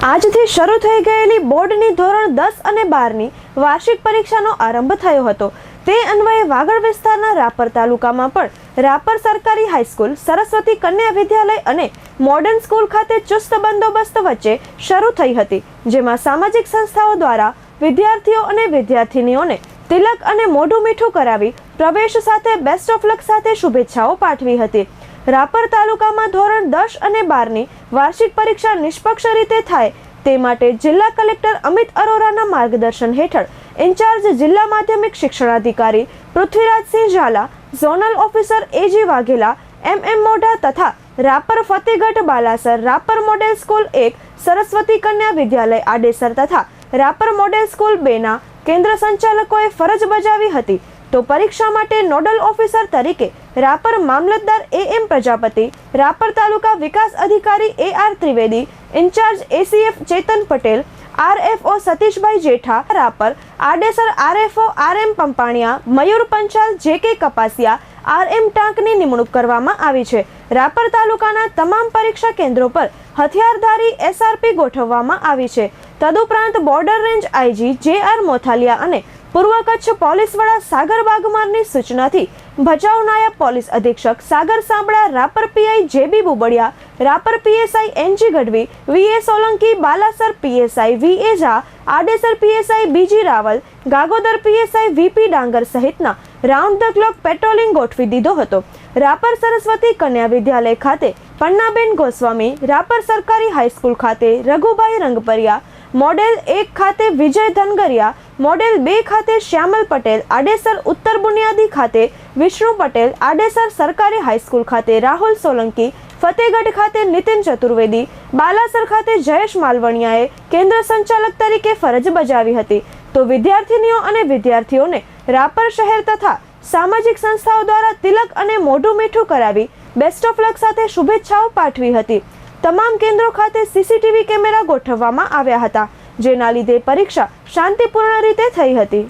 આજથી શરૂ થઈ ગયેલી બોર્ડની ધોરણ 10 અને 12ની વાર્ષિક પરીક્ષાનો આરંભ થયો હતો। તે અન્વયે વાગડ વિસ્તારના રાપર તાલુકામાં પણ રાપર સરકારી હાઈસ્કૂલ, સરસ્વતી કન્યા વિદ્યાલય અને મોડર્ન સ્કૂલ ખાતે ચુસ્ત બંદોબસ્ત વચ્ચે શરૂ થઈ હતી, જેમાં સામાજિક સંસ્થાઓ દ્વારા વિદ્યાર્થીઓ અને વિદ્યાર્થિનીઓને તિલક અને મોઢું મીઠું કરાવી પ્રવેશ સાથે બેસ્ટ ઓફ લક સાથે શુભેચ્છાઓ પાઠવી હતી। રાપર તાલુકામાં ધોરણ 10 અને 12ની વાર્ષિક પરીક્ષા નિષ્પક્ષ રીતે થાય તે માટે જિલ્લા કલેક્ટર અમિત અરોરાના માર્ગદર્શન હેઠળ ઇન્ચાર્જ જિલ્લા માધ્યમિક શિક્ષણાધિકારી પૃથ્વીરાજસિંહ ઝાલા, ઝોનલ ઓફિસર એજી વાઘેલા, MM મોઢા તથા રાપર ફતેગઢ બાલાસર, રાપર મોડેલ સ્કૂલ 1, સરસ્વતી કન્યા વિદ્યાલય આડેસર તથા રાપર મોડેલ સ્કૂલ 2ના કેન્દ્ર સંચાલકોએ ફરજ બજાવી હતી। તો પરીક્ષા માટે નોડલ ઓફિસર તરીકે રાપર મામલતદાર AM પ્રજાપતિ, રાપર તાલુકા વિકાસ અધિકારી AR Trivedi, incharge ACF Chetan Patel, RFO Satishbhai Jetha, Rapar Adesar RFO RM Pampaniya, Mayur Panchal, JK Kapasiya, RM ટાંકની નિમણૂક કરવામાં આવી છે। રાપર તાલુકાના તમામ પરીક્ષા કેન્દ્રો પર હથિયારધારી SRP ગોઠવવામાં આવી છે। તદુપરાંત border range IG JR Mothalia અને પૂર્વ કચ્છ પોલીસ વડા સાગર બાગમારની સૂચનાથી ભચાઉ નાયબ પોલીસ અધિક્ષક સાગર સાંબળા, Rapar PI JB Bubadiya, Rapar PSI NG Gadhvi, VA Solanki, Balasar PSI VA Jha, Adesar PSI BG Raval, Gagodar PSI VP ડાંગર સહિતના રાઉન્ડ ધ ક્લોક પેટ્રોલિંગ ગોઠવી દીધો હતો। રાપર સરસ્વતી કન્યા વિદ્યાલય ખાતે પન્નાબેન ગોસ્વામી, રાપર સરકારી હાઈસ્કૂલ ખાતે રઘુભાઈ રંગપરિયા, મોડેલ 1 ખાતે વિજય ધનગરિયા, મોડેલ 2 ખાતે શ્યામલ પટેલ, આડેસર ઉત્તર બુનિયાદી ખાતે વિષ્ણુ પટેલ, આડેસર સરકારી હાઈસ્કૂલ ખાતે રાહુલ સોલંકી, ફતેગઢ ખાતે નીતિન ચતુર્વેદી, બાલાસર ખાતે જયેશ માલવણિયાએ કેન્દ્ર સંચાલક તરીકે ફરજ બજાવી હતી। તો વિદ્યાર્થીનીઓ અને વિદ્યાર્થીઓને રાપર શહેર તથા સામાજિક સંસ્થાઓ દ્વારા તિલક અને મોઢું મીઠું કરાવી બેસ્ટ ઓફ લક સાથે શુભેચ્છાઓ પાઠવી હતી। તમામ કેન્દ્રો ખાતે CCTV કેમેરા ગોઠવવામાં આવ્યા હતા, જેના લીધે પરીક્ષા શાંતિપૂર્ણ રીતે થઈ હતી।